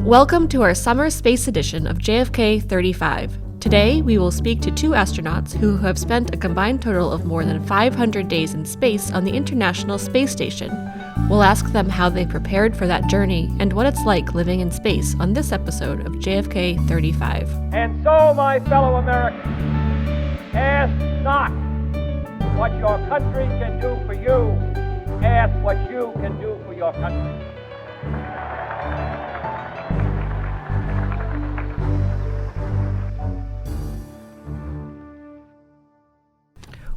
Welcome to our summer space edition of JFK 35. Today, we will speak to two astronauts who have spent a combined total of more than 500 days in space on the International Space Station. We'll ask them how they prepared for that journey and what it's like living in space on this episode of JFK 35. And so, my fellow Americans, ask not what your country can do for you, ask what you can do for your country.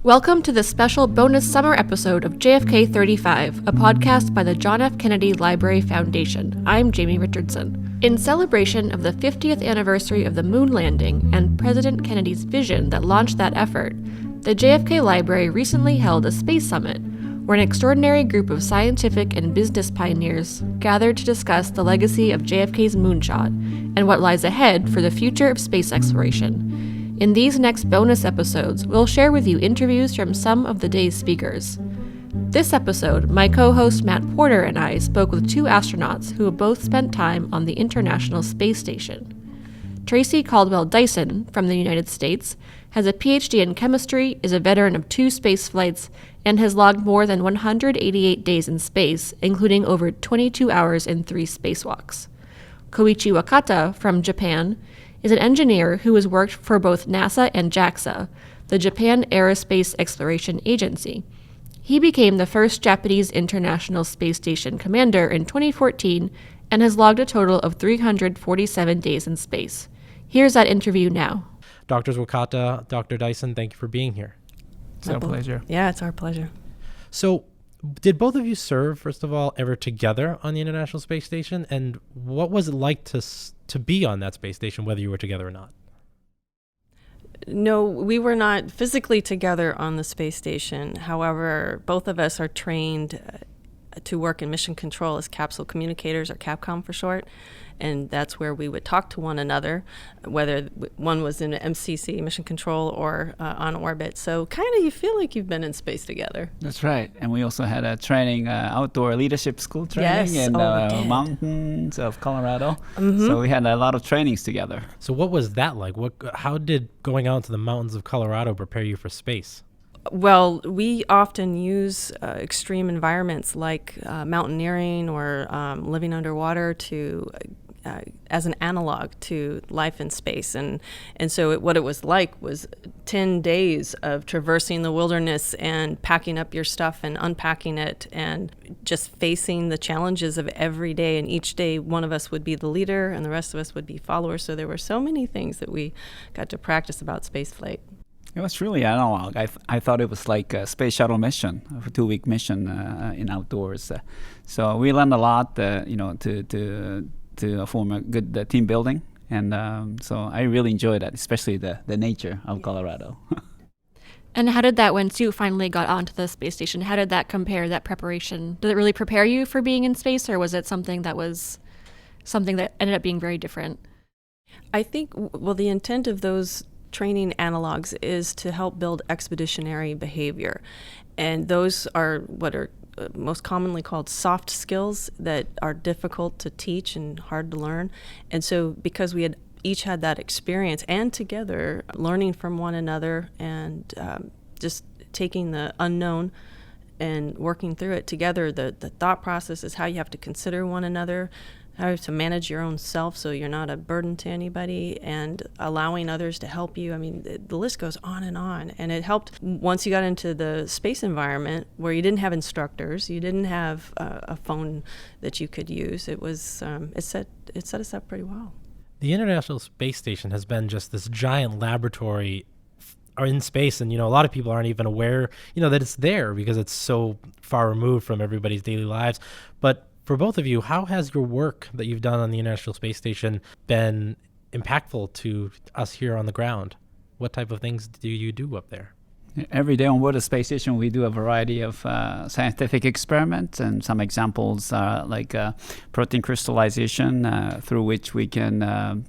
Welcome to this special bonus summer episode of JFK 35, a podcast by the John F. Kennedy Library Foundation. I'm Jamie Richardson. In celebration of the 50th anniversary of the moon landing and President Kennedy's vision that launched that effort, the JFK Library recently held a space summit, where an extraordinary group of scientific and business pioneers gathered to discuss the legacy of JFK's moonshot and what lies ahead for the future of space exploration. In these next bonus episodes, we'll share with you interviews from some of the day's speakers. This episode, my co-host Matt Porter and I spoke with two astronauts who have both spent time on the International Space Station. Tracy Caldwell Dyson, from the United States, has a PhD in chemistry, is a veteran of 2 space flights, and has logged more than 188 days in space, including over 22 hours in 3 spacewalks. Koichi Wakata, from Japan, is an engineer who has worked for both NASA and JAXA, the Japan Aerospace Exploration Agency. He became the first Japanese International Space Station commander in 2014 and has logged a total of 347 days in space. Here's that interview now. Drs. Wakata, Dr. Dyson, thank you for being here. It's our pleasure. Yeah, it's our pleasure. So, did both of you serve, first of all, ever together on the International Space Station? And what was it like to be on that space station, whether you were together or not? No, we were not physically together on the space station. However, both of us are trained to work in mission control as capsule communicators, or CAPCOM for short. And that's where we would talk to one another, whether one was in MCC, mission control, or on orbit. So kind of you feel like you've been in space together. That's right. And we also had a training, outdoor leadership school training in the mountains of Colorado. Mm-hmm. So we had a lot of trainings together. So what was that like? How did going out into the mountains of Colorado prepare you for space? Well, we often use extreme environments like mountaineering or living underwater to as an analog to life in space. And so what it was like was 10 days of traversing the wilderness and packing up your stuff and unpacking it and just facing the challenges of every day. And each day, one of us would be the leader and the rest of us would be followers. So there were so many things that we got to practice about spaceflight. It was really analog. I thought it was like a space shuttle mission, a 2-week mission in outdoors. So we learned a lot, to form a good team building. And so I really enjoyed that, especially the nature of Colorado. And how did that, once you finally got onto the space station, how did that compare, that preparation? Did it really prepare you for being in space, or was it something that ended up being very different? I think, the intent of those training analogs is to help build expeditionary behavior. And those are what are most commonly called soft skills that are difficult to teach and hard to learn. And so because we had each had that experience and together learning from one another and just taking the unknown and working through it together, the thought process is how you have to consider one another, how to manage your own self so you're not a burden to anybody, and allowing others to help you. I mean, the list goes on. And it helped once you got into the space environment where you didn't have instructors, you didn't have a phone that you could use. It was it set us up pretty well. The International Space Station has been just this giant laboratory in space, and a lot of people aren't even aware that it's there because it's so far removed from everybody's daily lives. But for both of you, how has your work that you've done on the International Space Station been impactful to us here on the ground? What type of things do you do up there? Every day on board the space station, we do a variety of scientific experiments, and some examples are like protein crystallization, through which we can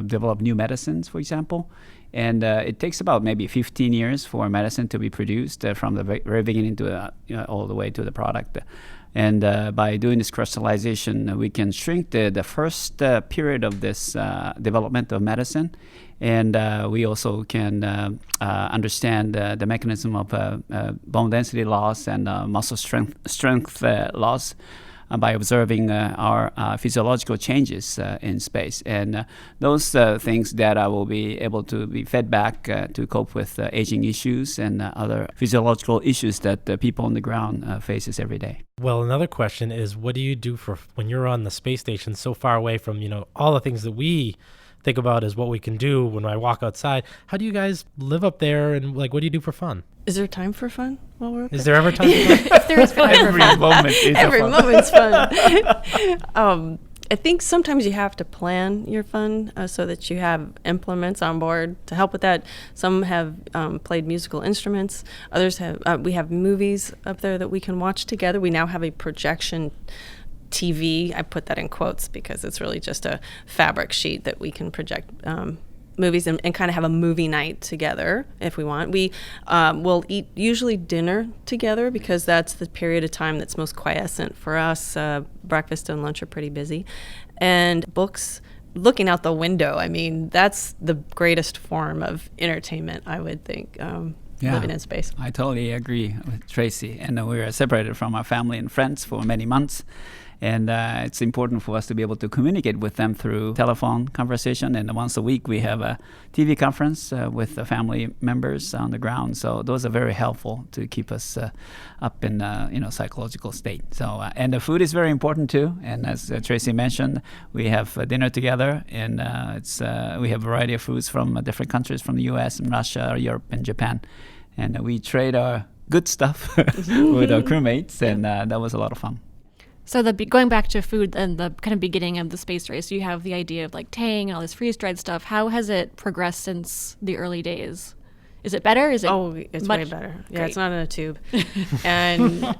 develop new medicines, for example. And it takes about maybe 15 years for medicine to be produced from the very beginning to all the way to the product. And by doing this crystallization, we can shrink the first period of this development of medicine. And we also can understand the mechanism of bone density loss and muscle strength loss by observing our physiological changes in space. And those things data will be able to be fed back to cope with aging issues and other physiological issues that people on the ground faces every day. Well, another question is, what do you do for when you're on the space station so far away from, all the things that we think about as what we can do when I walk outside? How do you guys live up there, and what do you do for fun? Is there time for fun while we're up Is there? there ever time for fun? If there is fun. Every moment is Every fun. moment's fun. I think sometimes you have to plan your fun so that you have implements on board to help with that. Some have played musical instruments. Others have. We have movies up there that we can watch together. We now have a projection TV. I put that in quotes because it's really just a fabric sheet that we can project movies and kind of have a movie night together if we want. We will eat usually dinner together because that's the period of time that's most quiescent for us. Breakfast and lunch are pretty busy. And books, looking out the window, I mean, that's the greatest form of entertainment, I would think, living in space. I totally agree with Tracy. And we were separated from our family and friends for many months. And it's important for us to be able to communicate with them through telephone conversation. And once a week, we have a TV conference with the family members on the ground. So those are very helpful to keep us up in psychological state. So and the food is very important too. And as Tracy mentioned, we have dinner together, and we have a variety of foods from different countries, from the U.S. and Russia, Europe, and Japan. And we trade our good stuff with our crewmates, and that was a lot of fun. So going back to food and the kind of beginning of the space race, you have the idea of Tang and all this freeze-dried stuff. How has it progressed since the early days? Is it better? It's way better. Yeah, Great. it's not in a tube. And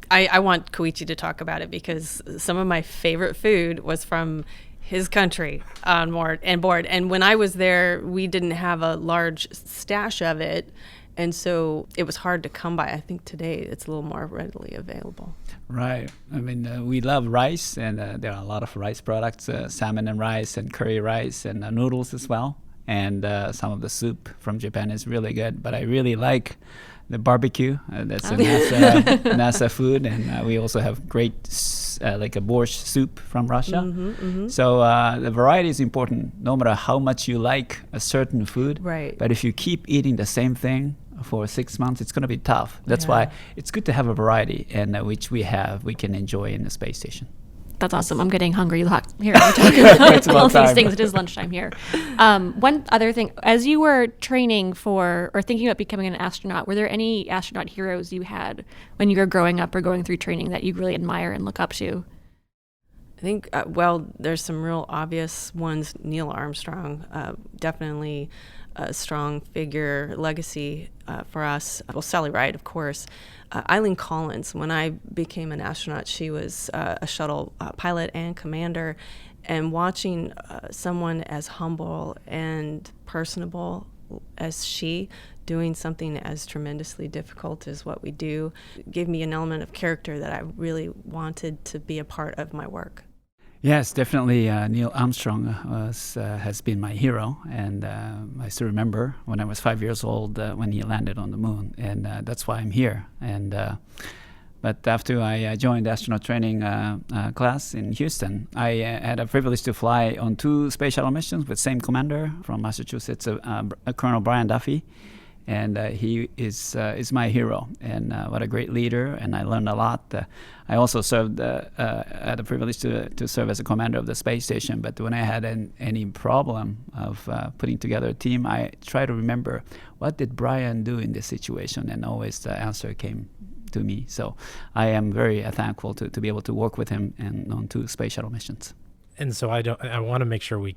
I want Koichi to talk about it because some of my favorite food was from his country on board. And when I was there, we didn't have a large stash of it. And so it was hard to come by. I think today it's a little more readily available. Right. I mean, we love rice, and there are a lot of rice products, salmon and rice and curry rice and noodles as well. And some of the soup from Japan is really good. But I really like the barbecue. That's a NASA food. And we also have great, like a borscht soup from Russia. So the variety is important, no matter how much you like a certain food. Right. But if you keep eating the same thing for 6 months, it's going to be tough. That's why it's good to have a variety, and which we can enjoy in the space station. That's awesome. I'm getting hungry. Here, we talk about all these things. It is lunchtime here. One other thing, as you were training for or thinking about becoming an astronaut, were there any astronaut heroes you had when you were growing up or going through training that you really admire and look up to? I think, there's some real obvious ones. Neil Armstrong, definitely a strong figure, legacy for us. Well, Sally Ride, of course. Eileen Collins, when I became an astronaut, she was a shuttle pilot and commander. And watching someone as humble and personable as she doing something as tremendously difficult as what we do gave me an element of character that I really wanted to be a part of my work. Yes, definitely. Neil Armstrong has been my hero, and I still remember when I was 5 years old when he landed on the moon, and that's why I'm here. But after I joined astronaut training class in Houston, I had a privilege to fly on 2 space shuttle missions with same commander from Massachusetts, Colonel Brian Duffy. And he is my hero, and what a great leader, and I learned a lot. I also had the privilege to serve as a commander of the space station, but when I had any problem of putting together a team, I try to remember, what did Brian do in this situation? And always the answer came to me. So I am very thankful to be able to work with him on 2 space shuttle missions. And so I want to make sure we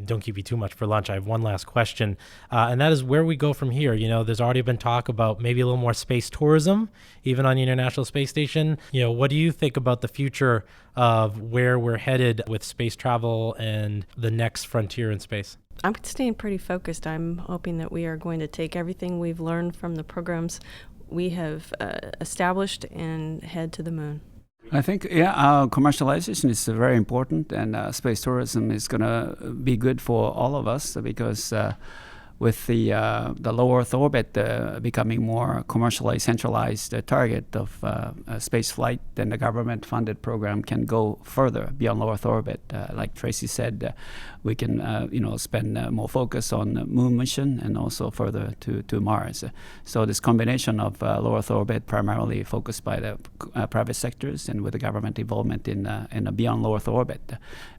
don't keep you too much for lunch. I have one last question, and that is where we go from here. There's already been talk about maybe a little more space tourism, even on the International Space Station. What do you think about the future of where we're headed with space travel and the next frontier in space? I'm staying pretty focused. I'm hoping that we are going to take everything we've learned from the programs we have established and head to the moon. I think, commercialization is very important, and space tourism is going to be good for all of us because with the low Earth orbit becoming more commercially centralized target of space flight, then the government-funded program can go further beyond low Earth orbit. Like Tracy said, we can spend more focus on the moon mission and also further to Mars. So this combination of low Earth orbit, primarily focused by the private sectors, and with the government involvement in beyond low Earth orbit,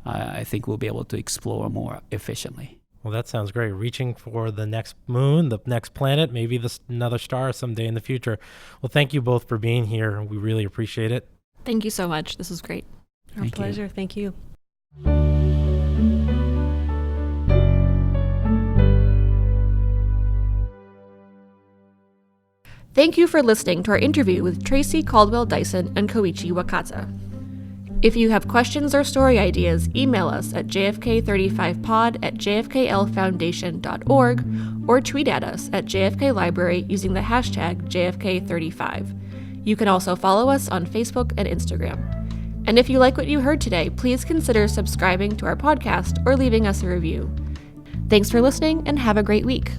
I think we'll be able to explore more efficiently. Well, that sounds great. Reaching for the next moon, the next planet, maybe another star someday in the future. Well, thank you both for being here. We really appreciate it. Thank you so much. This was great. Our pleasure. Thank you. Thank you for listening to our interview with Tracy Caldwell Dyson and Koichi Wakata. If you have questions or story ideas, email us at jfk35pod@jfklfoundation.org or tweet at us at JFK Library using the hashtag JFK35. You can also follow us on Facebook and Instagram. And if you like what you heard today, please consider subscribing to our podcast or leaving us a review. Thanks for listening and have a great week.